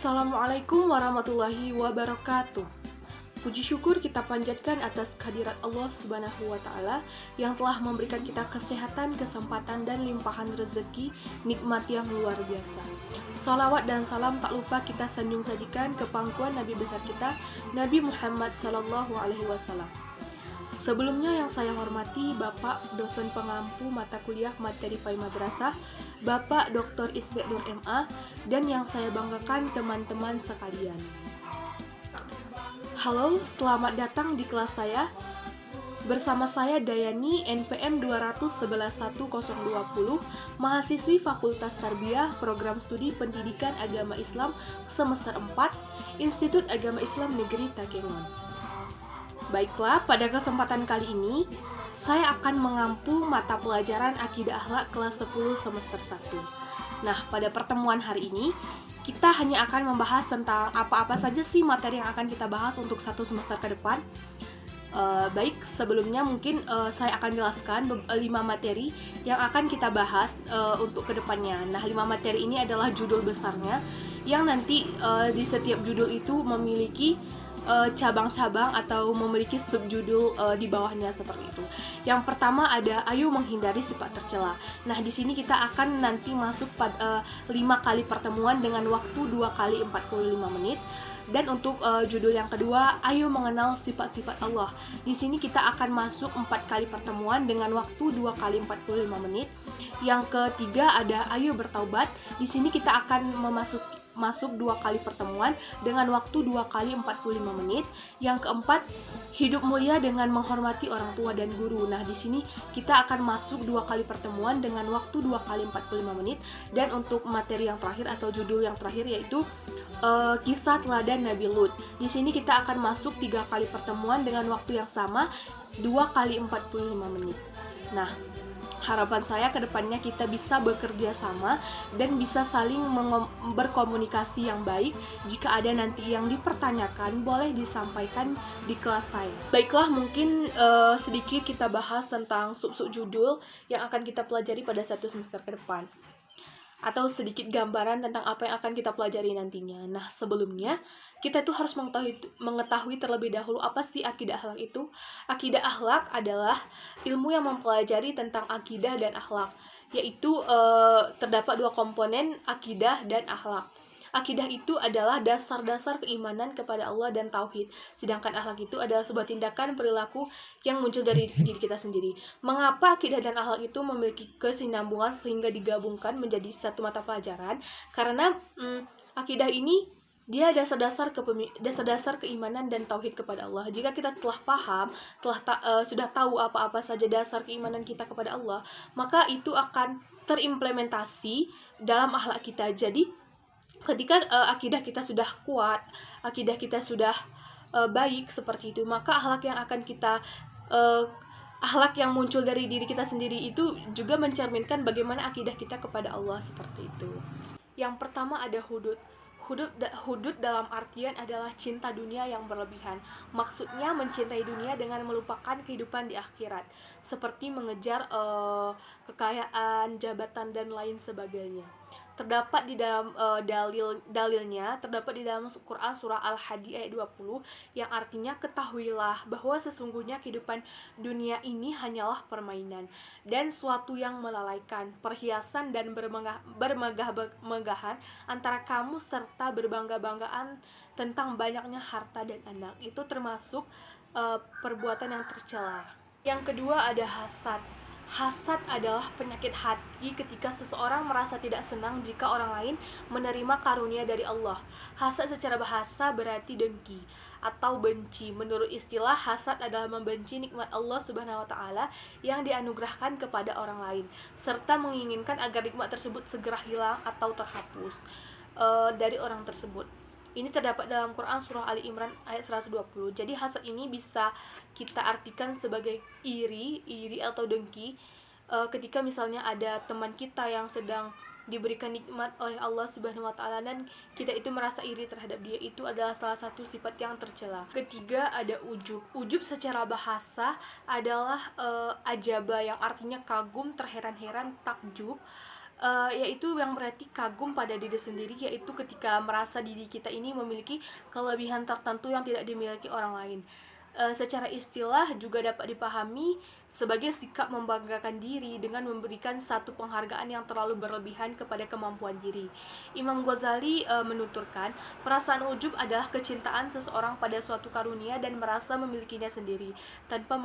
Assalamualaikum warahmatullahi wabarakatuh. Puji syukur kita panjatkan atas kehadirat Allah Subhanahu wa Ta'ala yang telah memberikan kita kesehatan, kesempatan, dan limpahan rezeki, nikmat yang luar biasa. Salawat dan salam tak lupa kita sanjung sajikan ke pangkuan Nabi besar kita, Nabi Muhammad Sallallahu Alaihi Wasallam. Sebelumnya yang saya hormati Bapak dosen pengampu mata kuliah materi Pai Madrasah, Bapak Dr. Isbek Nur MA, dan yang saya banggakan teman-teman sekalian. Halo, selamat datang di kelas saya. Bersama saya Dayani, NPM 2111020, mahasiswi Fakultas Tarbiyah, Program Studi Pendidikan Agama Islam semester 4, Institut Agama Islam Negeri Takengon. Baiklah, pada kesempatan kali ini, saya akan mengampu mata pelajaran Akidah Akhlak kelas 10 semester 1. Nah, pada pertemuan hari ini, kita hanya akan membahas tentang apa-apa saja sih materi yang akan kita bahas untuk satu semester ke depan. Baik, sebelumnya mungkin saya akan jelaskan 5 materi yang akan kita bahas untuk kedepannya. Nah, 5 materi ini adalah judul besarnya, yang nanti di setiap judul itu memiliki cabang-cabang atau memiliki subjudul di bawahnya seperti itu. Yang pertama ada ayo menghindari sifat tercela. Nah, di sini kita akan nanti masuk pada 5 kali pertemuan dengan waktu 2 kali 45 menit. Dan untuk judul yang kedua, ayo mengenal sifat-sifat Allah. Di sini kita akan masuk 4 kali pertemuan dengan waktu 2 kali 45 menit. Yang ketiga ada ayo bertaubat. Di sini kita akan masuk 2 kali pertemuan dengan waktu 2 kali 45 menit. Yang keempat, hidup mulia dengan menghormati orang tua dan guru. Nah, di sini kita akan masuk 2 kali pertemuan dengan waktu 2 kali 45 menit. Dan untuk materi yang terakhir atau judul yang terakhir yaitu kisah teladan Nabi Lut. Di sini kita akan masuk 3 kali pertemuan dengan waktu yang sama, 2 kali 45 menit. Nah, harapan saya ke depannya kita bisa bekerja sama dan bisa saling berkomunikasi yang baik. Jika ada nanti yang dipertanyakan, boleh disampaikan di kelas saya. Baiklah, mungkin sedikit kita bahas tentang sub-sub judul yang akan kita pelajari pada satu semester ke depan, atau sedikit gambaran tentang apa yang akan kita pelajari nantinya. Nah, sebelumnya kita itu harus mengetahui terlebih dahulu apa sih akidah akhlak itu. Akidah akhlak adalah ilmu yang mempelajari tentang akidah dan akhlak, yaitu terdapat 2 komponen, akidah dan akhlak. Akidah itu adalah dasar-dasar keimanan kepada Allah dan tauhid. Sedangkan akhlak itu adalah sebuah tindakan perilaku yang muncul dari diri kita sendiri. Mengapa akidah dan akhlak itu memiliki kesinambungan sehingga digabungkan menjadi satu mata pelajaran? Karena akidah ini dia dasar-dasar keimanan dan tauhid kepada Allah. Jika kita telah paham, sudah tahu apa-apa saja dasar keimanan kita kepada Allah, maka itu akan terimplementasi dalam akhlak kita. Jadi ketika akidah kita sudah kuat, akidah kita sudah baik seperti itu, maka akhlak yang muncul dari diri kita sendiri itu juga mencerminkan bagaimana akidah kita kepada Allah seperti itu. Yang pertama ada hudud. Hudud dalam artian adalah cinta dunia yang berlebihan. Maksudnya mencintai dunia dengan melupakan kehidupan di akhirat, seperti mengejar kekayaan, jabatan, dan lain sebagainya. Terdapat di dalam dalilnya terdapat di dalam Quran surah Al-Hadi ayat 20 yang artinya, ketahuilah bahwa sesungguhnya kehidupan dunia ini hanyalah permainan dan suatu yang melalaikan, perhiasan dan bermegah-megahan antara kamu serta berbangga-banggaan tentang banyaknya harta dan anak. Itu termasuk perbuatan yang tercela. Yang kedua ada hasad. Hasad adalah penyakit hati ketika seseorang merasa tidak senang jika orang lain menerima karunia dari Allah. Hasad secara bahasa berarti dengki atau benci. Menurut istilah, hasad adalah membenci nikmat Allah Subhanahu wa Ta'ala yang dianugerahkan kepada orang lain, serta menginginkan agar nikmat tersebut segera hilang atau terhapus dari orang tersebut. Ini terdapat dalam Quran surah Ali Imran ayat 120. Jadi hasad ini bisa kita artikan sebagai iri atau dengki. Ketika misalnya ada teman kita yang sedang diberikan nikmat oleh Allah Subhanahu wa Ta'ala dan kita itu merasa iri terhadap dia, itu adalah salah satu sifat yang tercela. Ketiga ada ujub. Ujub secara bahasa adalah ajaba yang artinya kagum, terheran-heran, takjub. yaitu yang berarti kagum pada diri sendiri, yaitu ketika merasa diri kita ini memiliki kelebihan tertentu yang tidak dimiliki orang lain. Secara istilah juga dapat dipahami sebagai sikap membanggakan diri dengan memberikan satu penghargaan yang terlalu berlebihan kepada kemampuan diri. Imam Ghazali menuturkan, perasaan ujub adalah kecintaan seseorang pada suatu karunia dan merasa memilikinya sendiri tanpa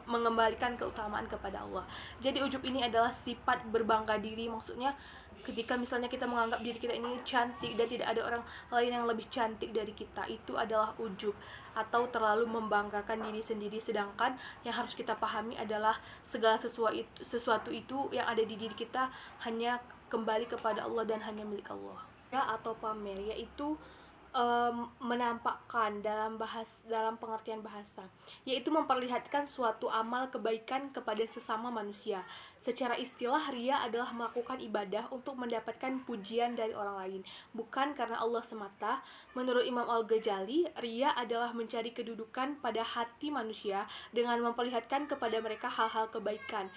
mengembalikan keutamaan kepada Allah. Jadi ujub ini adalah sifat berbangga diri, maksudnya ketika misalnya kita menganggap diri kita ini cantik dan tidak ada orang lain yang lebih cantik dari kita, itu adalah ujub atau terlalu membanggakan diri sendiri. Sedangkan yang harus kita pahami adalah segala sesuatu itu yang ada di diri kita hanya kembali kepada Allah dan hanya milik Allah. Ya, atau pamer, yaitu menampakkan dalam pengertian bahasa, yaitu memperlihatkan suatu amal kebaikan kepada sesama manusia. Secara istilah, ria adalah melakukan ibadah untuk mendapatkan pujian dari orang lain, bukan karena Allah semata. Menurut Imam Al-Ghazali, ria adalah mencari kedudukan pada hati manusia dengan memperlihatkan kepada mereka hal-hal kebaikan.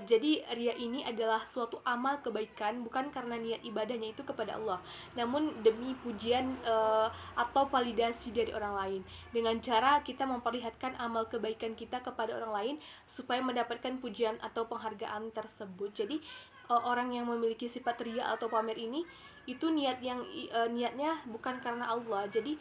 Jadi ria ini adalah suatu amal kebaikan bukan karena niat ibadahnya itu kepada Allah, namun demi pujian atau validasi dari orang lain, dengan cara kita memperlihatkan amal kebaikan kita kepada orang lain supaya mendapatkan pujian atau penghargaan tersebut. Jadi orang yang memiliki sifat ria atau pamer ini itu niatnya bukan karena Allah. Jadi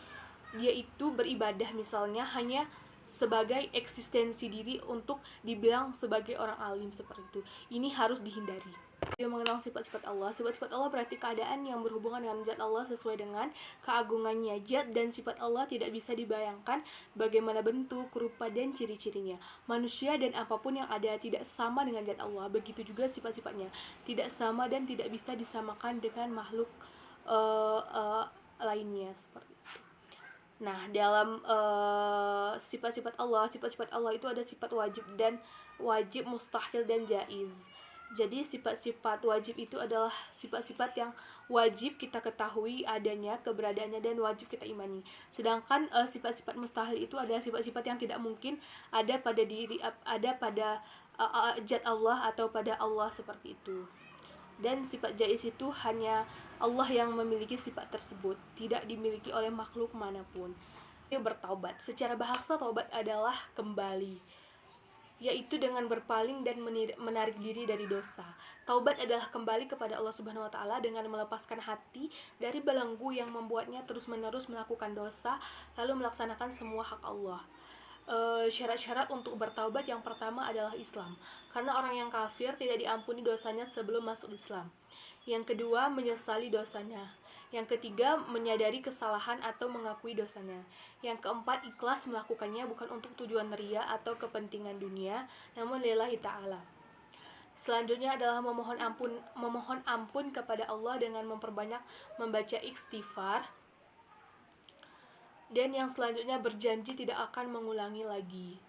dia itu beribadah misalnya hanya sebagai eksistensi diri untuk dibilang sebagai orang alim, seperti itu. Ini harus dihindari. Dia mengenal sifat-sifat Allah. Sifat-sifat Allah berarti keadaan yang berhubungan dengan zat Allah sesuai dengan keagungannya. Zat dan sifat Allah tidak bisa dibayangkan bagaimana bentuk, rupa, dan ciri-cirinya. Manusia dan apapun yang ada tidak sama dengan zat Allah. Begitu juga sifat-sifatnya tidak sama dan tidak bisa disamakan dengan makhluk lainnya, seperti itu. Nah, dalam sifat-sifat Allah itu ada sifat wajib dan wajib, mustahil, dan jaiz. Jadi sifat-sifat wajib itu adalah sifat-sifat yang wajib kita ketahui adanya, keberadaannya, dan wajib kita imani. Sedangkan sifat-sifat mustahil itu adalah sifat-sifat yang tidak mungkin ada pada zat Allah atau pada Allah, seperti itu. Dan sifat jaiz itu hanya Allah yang memiliki sifat tersebut, tidak dimiliki oleh makhluk manapun. Dia bertaubat. Secara bahasa, taubat adalah kembali, yaitu dengan berpaling dan menarik diri dari dosa. Taubat adalah kembali kepada Allah Subhanahu wa taala dengan melepaskan hati dari belenggu yang membuatnya terus-menerus melakukan dosa, lalu melaksanakan semua hak Allah. Syarat-syarat untuk bertaubat yang pertama adalah Islam, karena orang yang kafir tidak diampuni dosanya sebelum masuk Islam. Yang kedua, menyesali dosanya. Yang ketiga, menyadari kesalahan atau mengakui dosanya. Yang keempat, ikhlas melakukannya bukan untuk tujuan ria atau kepentingan dunia, namun lillahi ta'ala. Selanjutnya adalah memohon ampun kepada Allah dengan memperbanyak membaca istighfar. Dan yang selanjutnya, berjanji tidak akan mengulangi lagi.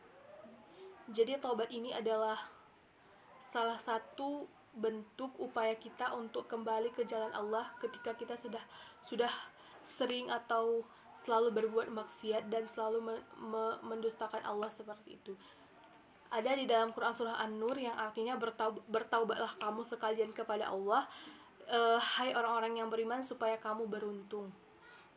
Jadi taubat ini adalah salah satu bentuk upaya kita untuk kembali ke jalan Allah ketika kita sudah sering atau selalu berbuat maksiat dan selalu mendustakan Allah, seperti itu. Ada di dalam Quran surah An-Nur yang artinya bertaubatlah kamu sekalian kepada Allah, hai orang-orang yang beriman, supaya kamu beruntung.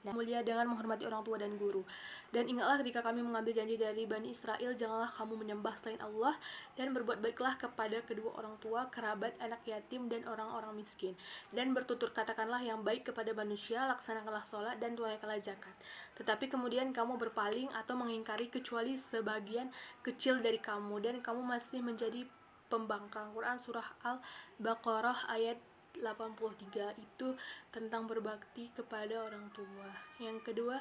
Nah, mulia dengan menghormati orang tua dan guru. Dan ingatlah ketika kami mengambil janji dari Bani Israel, janganlah kamu menyembah selain Allah, dan berbuat baiklah kepada kedua orang tua, kerabat, anak yatim, dan orang-orang miskin. Dan bertutur katakanlah yang baik kepada manusia, laksanakanlah sholat, dan tunaikanlah zakat. Tetapi kemudian kamu berpaling atau mengingkari kecuali sebagian kecil dari kamu, dan kamu masih menjadi pembangkang. Quran surah Al-Baqarah ayat 83 itu tentang berbakti kepada orang tua. Yang kedua,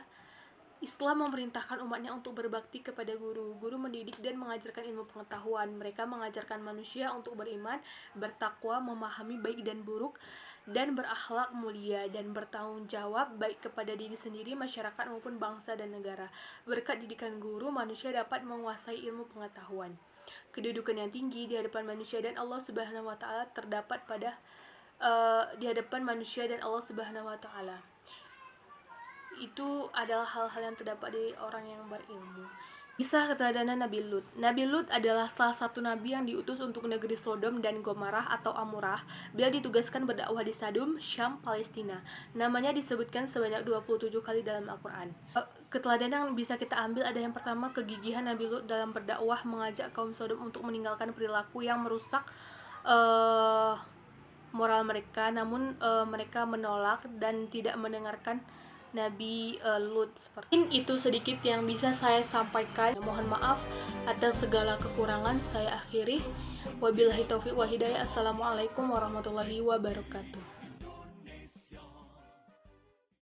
Islam memerintahkan umatnya untuk berbakti kepada guru. Guru mendidik dan mengajarkan ilmu pengetahuan. Mereka mengajarkan manusia untuk beriman, bertakwa, memahami baik dan buruk, dan berakhlak mulia, dan bertanggung jawab baik kepada diri sendiri, masyarakat maupun bangsa dan negara. Berkat didikan guru, manusia dapat menguasai ilmu pengetahuan. Kedudukan yang tinggi di hadapan manusia dan Allah Subhanahu wa taala terdapat pada di hadapan manusia dan Allah Subhanahu wa taala. Itu adalah hal-hal yang terdapat dari orang yang berilmu. Kisah keteladanan Nabi Lut. Nabi Lut adalah salah satu nabi yang diutus untuk negeri Sodom dan Gomorrah atau Amurah. Beliau ditugaskan berdakwah di Sadum, Syam, Palestina. Namanya disebutkan sebanyak 27 kali dalam Al-Quran. Keteladanan yang bisa kita ambil ada yang pertama, kegigihan Nabi Lut dalam berdakwah mengajak kaum Sodom untuk meninggalkan perilaku yang merusak moral mereka, namun mereka menolak dan tidak mendengarkan Nabi Lut. Itu sedikit yang bisa saya sampaikan. Mohon maaf atas segala kekurangan. Saya akhiri. Wabillahi taufiq wa hidayah. Assalamualaikum warahmatullahi wabarakatuh.